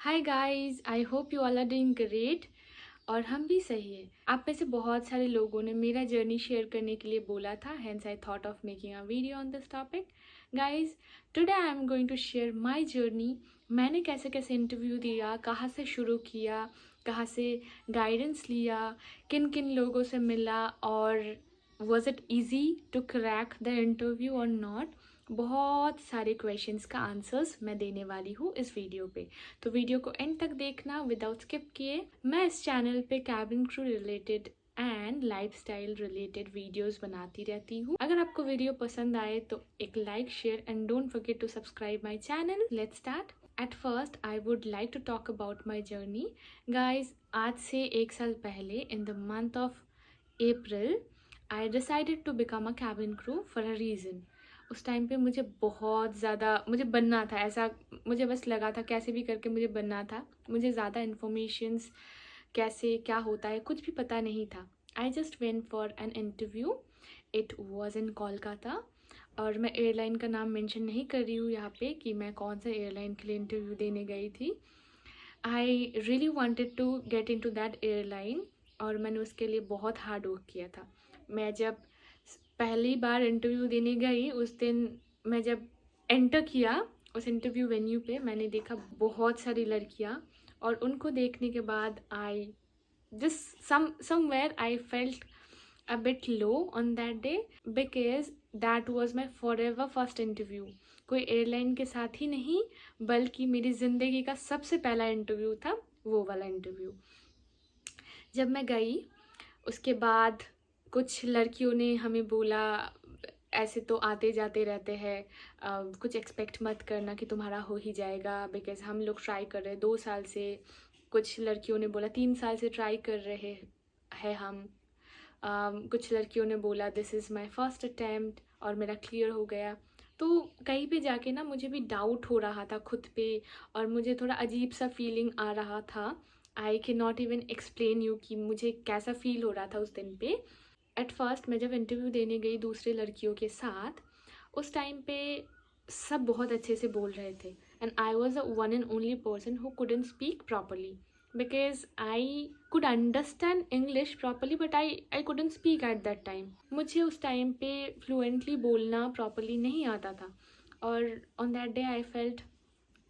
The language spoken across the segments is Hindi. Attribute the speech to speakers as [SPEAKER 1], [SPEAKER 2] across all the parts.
[SPEAKER 1] Hi guys, I hope you all are doing great. और हम भी सही है। आप में से बहुत सारे लोगों ने मेरा जर्नी शेयर करने के लिए बोला था, hence I thought of making a video on this topic. Guys, today I am going to share my journey. मैंने कैसे कैसे इंटरव्यू दिया, कहाँ से शुरू किया, कहाँ से गाइडेंस लिया, किन किन लोगों से मिला, और was it easy to crack the interview और नॉट। बहुत सारे क्वेश्चंस का आंसर्स मैं देने वाली हूँ इस वीडियो पे, तो वीडियो को एंड तक देखना विदाउट स्किप किए। मैं इस चैनल पे cabin crew related and lifestyle related videos बनाती रहती हूँ। अगर आपको वीडियो पसंद आए तो एक like, share and don't forget to subscribe my channel. Let's start. At first I would like to talk about my journey. Guys, आज से एक साल पहले in the month of April I decided to become a cabin crew for a reason. उस टाइम पे मुझे बहुत ज़्यादा मुझे बनना था, ऐसा मुझे बस लगा था कैसे भी करके मुझे बनना था। मुझे ज़्यादा इन्फॉर्मेशंस कैसे क्या होता है कुछ भी पता नहीं था। I just went for an interview. It was in Kolkata. और मैं एयरलाइन का नाम मेंशन नहीं कर रही हूँ यहाँ पे कि मैं कौन सा एयरलाइन के लिए इंटरव्यू देने गई थी। I really wanted to get into that airline और मैंने उसके लिए बहुत हार्ड वर्क किया था। मैं जब पहली बार इंटरव्यू देने गई उस दिन, मैं जब एंटर किया उस इंटरव्यू वेन्यू पे, मैंने देखा बहुत सारी लड़कियां। और उनको देखने के बाद I just somewhere I felt a bit low on that day because that was my forever first interview। कोई एयरलाइन के साथ ही नहीं बल्कि मेरी ज़िंदगी का सबसे पहला इंटरव्यू था, वो वाला इंटरव्यू। जब मैं गई उसके बाद कुछ लड़कियों ने हमें बोला ऐसे तो आते जाते रहते हैं, कुछ एक्सपेक्ट मत करना कि तुम्हारा हो ही जाएगा, बिकॉज हम लोग ट्राई कर रहे हैं 2 साल से। कुछ लड़कियों ने बोला 3 साल से ट्राई कर रहे हैं हम। कुछ लड़कियों ने बोला this is my first attempt और मेरा क्लियर हो गया। तो कहीं पे जाके ना मुझे भी डाउट हो रहा था खुद पे, और मुझे थोड़ा अजीब सा फीलिंग आ रहा था। I can not even explain you कि मुझे कैसा फील हो रहा था उस दिन पे। एट फर्स्ट मैं जब इंटरव्यू देने गई दूसरे लड़कियों के साथ, उस टाइम पे सब बहुत अच्छे से बोल रहे थे and I was a one and only person who couldn't speak properly because I could understand English properly but I couldn't speak at that time। मुझे उस टाइम पे फ्लुएंटली बोलना प्रॉपरली नहीं आता था और on that day I felt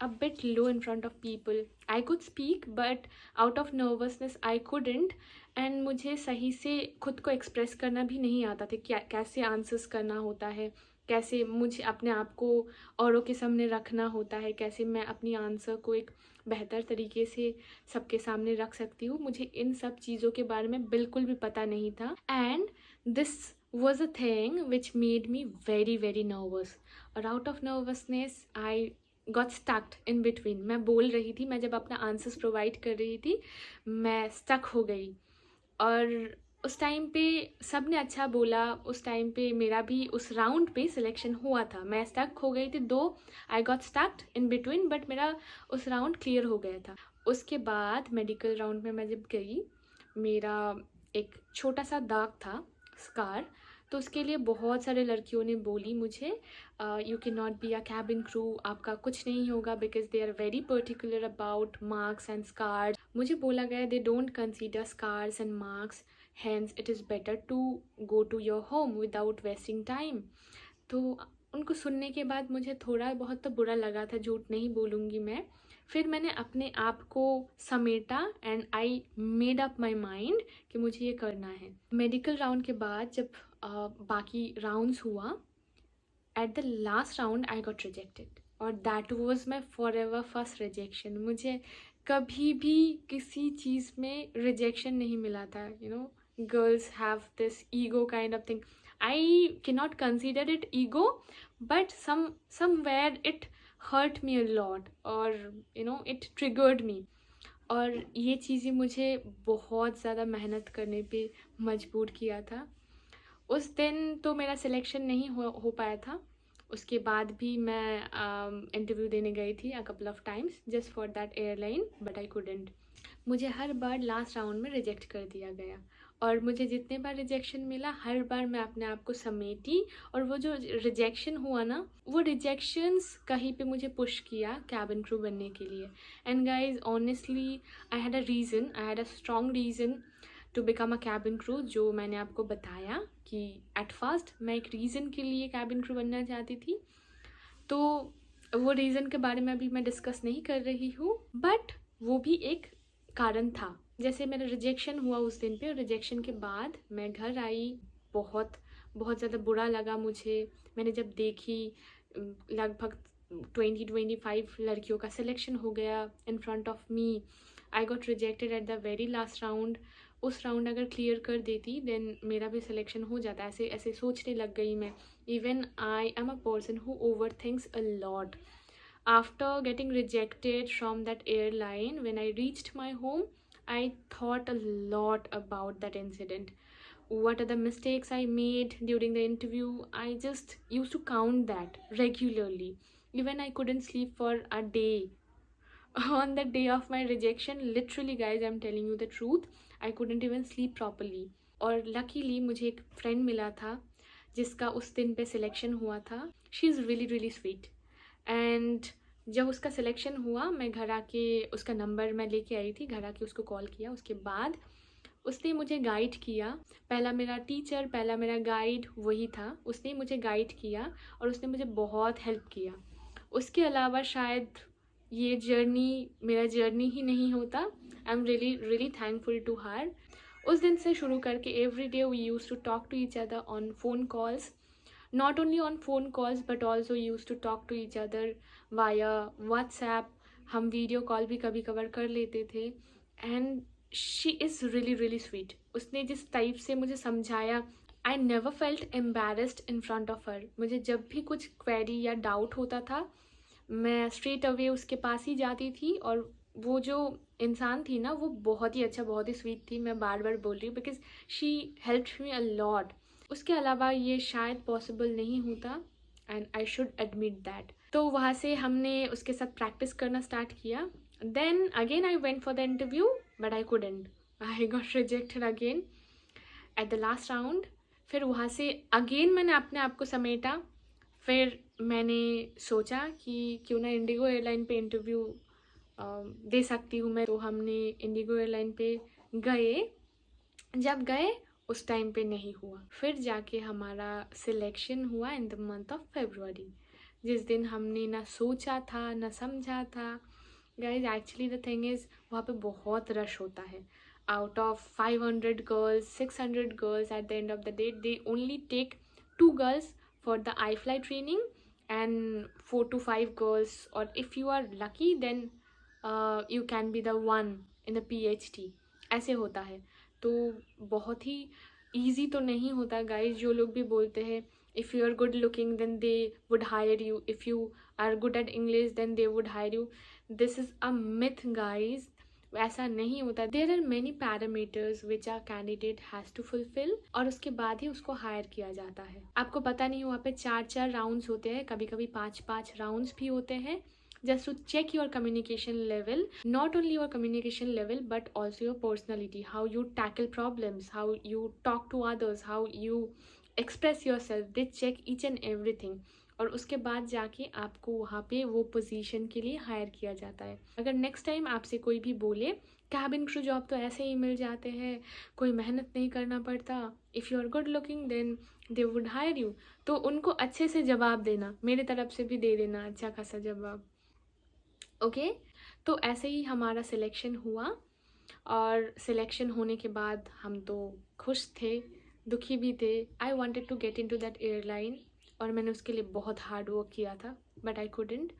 [SPEAKER 1] a bit low in front of people। I could speak but out of nervousness I couldn't। and मुझे सही से खुद को एक्सप्रेस करना भी नहीं आता था, क्या कैसे आंसर्स करना होता है, कैसे मुझे अपने आप को औरों के सामने रखना होता है, कैसे मैं अपनी आंसर को एक बेहतर तरीके से सबके सामने रख सकती हूँ। मुझे इन सब चीज़ों के बारे में बिल्कुल भी पता नहीं था and this was a thing which made me very very nervous. और out of nervousness I got stucked in between. मैं बोल रही थी, मैं जब अपना आंसर्स प्रोवाइड कर रही थी मैं स्टक हो गई। और उस टाइम पे सब ने अच्छा बोला। उस टाइम पे मेरा भी उस राउंड पे सिलेक्शन हुआ था। मैं स्टक हो गई थी, दो आई got stucked in between, but मेरा उस राउंड क्लियर हो गया था। उसके बाद मेडिकल राउंड में मैं जब गई, मेरा एक छोटा सा दाग था, स्कार। तो उसके लिए बहुत सारे लड़कियों ने बोली मुझे you can not be a cabin crew, आपका कुछ नहीं होगा because they are very particular about marks and scars. मुझे बोला गया they don't consider scars and marks, hence it is better to go to your home without wasting time। तो उनको सुनने के बाद मुझे थोड़ा बहुत तो बुरा लगा था, झूठ नहीं बोलूँगी मैं। फिर मैंने अपने आप को समेटा and I made up my mind कि मुझे ये करना है। मेडिकल राउंड के बाद जब बाकी राउंड्स हुआ, at the last round I got rejected और that was my for ever first rejection. मुझे कभी भी किसी चीज़ में रिजेक्शन नहीं मिला था। You know, girls have this ego kind of thing। I cannot consider it ego, but somewhere it hurt me a lot or you know it triggered me। और ये चीज़ें मुझे बहुत ज़्यादा मेहनत करने पे मजबूर किया था। उस दिन तो मेरा सिलेक्शन नहीं हो पाया था। उसके बाद भी मैं इंटरव्यू देने गई थी a couple of times just for that airline, but I couldn't. मुझे हर बार लास्ट राउंड में रिजेक्ट कर दिया गया और मुझे जितने बार रिजेक्शन मिला हर बार मैं अपने आप को समेटी, और वो जो रिजेक्शन हुआ ना, वो रिजेक्शंस कहीं पे मुझे पुश किया कैबिन क्रू बनने के लिए. And guys honestly I had a strong reason to become a cabin crew, जो मैंने आपको बताया कि एट फर्स्ट मैं एक रीज़न के लिए कैबिन क्रू बनना चाहती थी. तो वो रीज़न के बारे में अभी मैं डिस्कस नहीं कर रही हूँ, बट वो भी एक कारण था. जैसे मेरा रिजेक्शन हुआ उस दिन पे, और रिजेक्शन के बाद मैं घर आई, बहुत बहुत ज़्यादा बुरा लगा मुझे. मैंने जब देखी लगभग 20-25 लड़कियों का सिलेक्शन हो गया in front of me. I got rejected at the very last round. उस राउंड अगर क्लियर कर देती देन मेरा भी सिलेक्शन हो जाता. ऐसे ऐसे सोचने लग गई मैं. Even I am a person who over thinks a lot. After getting rejected from that airline, when I reached my home, I thought a lot about that incident. What are the mistakes I made during the interview? I just used to count that regularly. Even I couldn't sleep for a day. On the day of my rejection, literally guys, I'm telling you the truth, I couldn't even sleep properly. और luckily मुझे एक friend मिला था जिसका उस दिन पे सिलेक्शन हुआ था. She is really really sweet. And जब उसका सिलेक्शन हुआ, मैं घर आके उसका नंबर मैं लेके आई थी, घर आके उसको कॉल किया. उसके बाद उसने मुझे गाइड किया. पहला मेरा टीचर, पहला मेरा गाइड वही था. उसने मुझे गाइड किया और उसने मुझे बहुत हेल्प किया. उसके अलावा शायद ये जर्नी मेरा जर्नी ही नहीं होता. I am really really thankful to her. उस दिन से शुरू करके every day we use to talk to each other on phone calls. Not only on phone calls but also used to talk to each other via WhatsApp. हम वीडियो कॉल भी कभी कभार कर लेते थे. And she is really really sweet. उसने जिस टाइप से मुझे समझाया, I never felt embarrassed in front of her. मुझे जब भी कुछ क्वेरी या डाउट होता था, मैं स्ट्रेट अवे उसके पास ही जाती थी. और वो जो इंसान थी ना, वो बहुत ही अच्छा, बहुत ही स्वीट थी. मैं बार बार बोल रही हूँ because she helped me a lot. उसके अलावा ये शायद पॉसिबल नहीं होता, and I should admit that. तो वहाँ से हमने उसके साथ प्रैक्टिस करना स्टार्ट किया. Then again I went for the interview but I couldn't. I got rejected again at the last round. फिर वहाँ से अगेन मैंने अपने आप को समेटा. फिर मैंने सोचा कि क्यों ना इंडिगो एयरलाइन पे इंटरव्यू दे सकती हूँ मैं. तो हमने इंडिगो एयरलाइन पे गए. जब गए उस टाइम पे नहीं हुआ. फिर जाके हमारा सिलेक्शन हुआ in the month of February, जिस दिन हमने ना सोचा था ना समझा था. Guys actually the thing is, वहाँ पे बहुत रश होता है. Out of 500 girls, 600 girls at the end of the day, they only take 2 girls for the I fly training and 4 to 5 girls. और if you are lucky then you can be the one in the PhD. ऐसे होता है. तो बहुत ही ईजी तो नहीं होता गाइज. जो लोग भी बोलते हैं if you are good looking then they would hire you, if you are good at English then they would hire you, this is a myth guys. ऐसा नहीं होता. There are many parameters which are candidate has to fulfil, और उसके बाद ही उसको हायर किया जाता है. आपको पता नहीं, वहाँ पे 4-4 राउंड्स होते हैं, कभी कभी 5-5 राउंड्स भी होते हैं, just to check your communication level. Not only your communication level but also your personality, how you tackle problems, how you talk to others, how you express yourself. They check each and everything. और उसके बाद जाके आपको वहाँ पे वो पोजीशन के लिए हायर किया जाता है. अगर नेक्स्ट टाइम आपसे कोई भी बोले कैबिन क्रू जॉब तो ऐसे ही मिल जाते हैं, कोई मेहनत नहीं करना पड़ता, if you are good looking then they would hire you, तो उनको अच्छे से जवाब देना. मेरे तरफ से भी दे देना अच्छा खासा जवाब. ओके तो ऐसे ही हमारा सिलेक्शन हुआ. और सिलेक्शन होने के बाद हम तो खुश थे, दुखी भी थे. I wanted to get into that airline, और मैंने उसके लिए बहुत हार्ड वर्क किया था बट आई कुडेंट.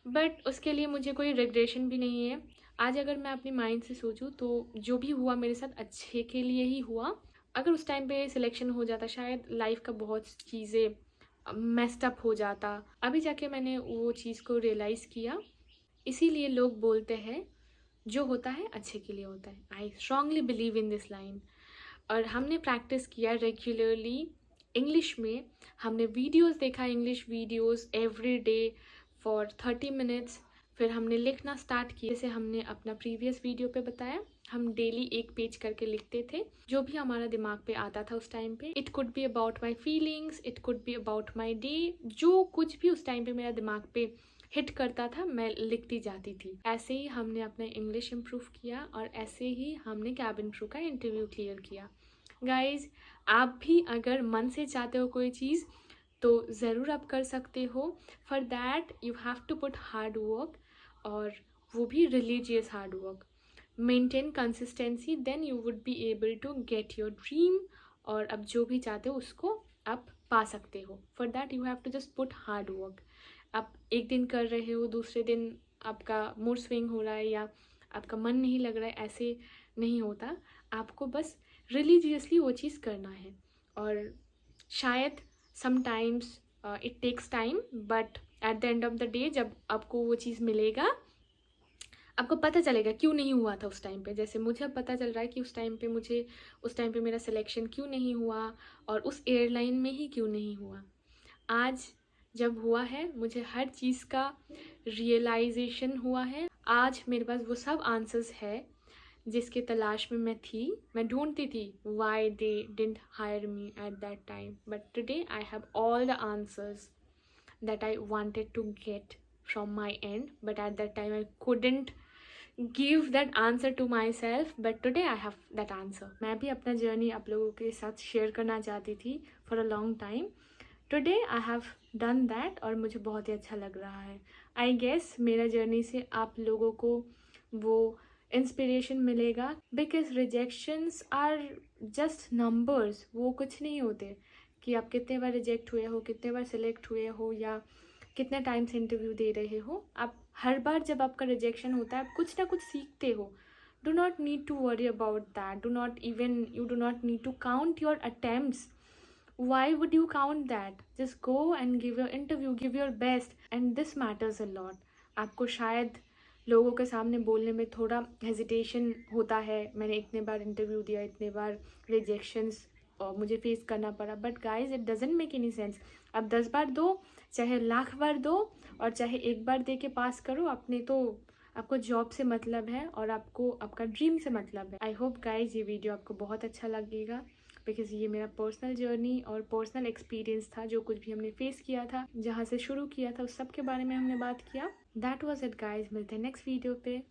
[SPEAKER 1] बट उसके लिए मुझे कोई रिग्रेशन भी नहीं है. आज अगर मैं अपनी माइंड से सोचूं तो जो भी हुआ मेरे साथ अच्छे के लिए ही हुआ. अगर उस टाइम पे सिलेक्शन हो जाता, शायद लाइफ का बहुत चीज़ें मेस्ड अप हो जाता. अभी जाके मैंने वो चीज़ को रियलाइज़ किया. इसीलिए लोग बोलते हैं जो होता है अच्छे के लिए होता है. I strongly believe in this line. और हमने प्रैक्टिस किया रेगुलरली इंग्लिश में. हमने वीडियोस देखा, English videos every day for 30 minutes. फिर हमने लिखना स्टार्ट किया, जैसे हमने अपना प्रीवियस वीडियो पे बताया, हम डेली एक पेज करके लिखते थे जो भी हमारा दिमाग पे आता था उस टाइम पे। It could be about my feelings, it could be about my day, जो कुछ भी उस टाइम पे मेरा दिमाग पे हिट करता था मैं लिखती जाती थी। ऐसे ही हमने अपना इंग्लिश इम्प्रूव किया और ऐसे ही हमने कैबिन क्रू का इंटरव्यू क्लियर किया। गाइज, आप भी अगर मन से चाहते हो कोई चीज़ तो ज़रूर आप कर सकते हो। For that you have to put hard work, और वो भी religious hard work. Maintain consistency, then you would be able to get your dream, और अब जो भी चाहते हो उसको आप पा सकते हो। For that you have to just put hard work. आप एक दिन कर रहे हो, दूसरे दिन आपका मूड स्विंग हो रहा है या आपका मन नहीं लग रहा है, ऐसे नहीं होता। आपको बस रिलीजियसली वो चीज़ करना है। और शायद sometimes it takes time, but at the end of the day जब आपको वो चीज़ मिलेगा आपको पता चलेगा क्यों नहीं हुआ था उस टाइम पे। जैसे मुझे अब पता चल रहा है कि उस टाइम पे मेरा सिलेक्शन क्यों नहीं हुआ और उस एयरलाइन में ही क्यों नहीं हुआ। आज जब हुआ है मुझे हर चीज़ का रियलाइजेशन हुआ है। आज मेरे पास वो सब आंसर्स है जिसके तलाश में मैं थी। मैं ढूंढती थी why they didn't hire me at that time, but today I have all the answers that I wanted to get from my end, but at that time I couldn't give that answer to myself, but today I have that answer. मैं भी अपना जर्नी आप लोगों के साथ शेयर करना चाहती थी for a long time. Today I have done that और मुझे बहुत ही अच्छा लग रहा है। I guess मेरा जर्नी से आप लोगों को वो इंस्पिरेशन मिलेगा, because rejections are just numbers. वो कुछ नहीं होते कि आप कितने बार रिजेक्ट हुए हो, कितने बार सिलेक्ट हुए हो, या कितने टाइम से इंटरव्यू दे रहे हो। आप हर बार जब आपका रिजेक्शन होता है आप कुछ ना कुछ सीखते हो। Do not need to worry about that, you do not need to count your attempts. Why would you count that? Just go and give your interview, give your best, and this matters a lot. आपको शायद लोगों के सामने बोलने में थोड़ा हेजिटेशन होता है। मैंने इतने बार इंटरव्यू दिया, इतने बार रिजेक्शंस और मुझे फेस करना पड़ा, but guys it doesn't make any sense. आप 10 बार दो, चाहे लाख बार दो, और चाहे एक बार दे के पास करो, अपने तो आपको जॉब से मतलब है और आपको आपका ड्रीम से मतलब है। आई होप गाइज ये वीडियो आपको बहुत अच्छा लगेगा, बिकॉज ये मेरा पर्सनल जर्नी और पर्सनल एक्सपीरियंस था। जो कुछ भी हमने फेस किया था, जहाँ से शुरू किया था, उस सब के बारे में हमने बात किया। That was it guys. मिलते हैं नेक्स्ट वीडियो पे।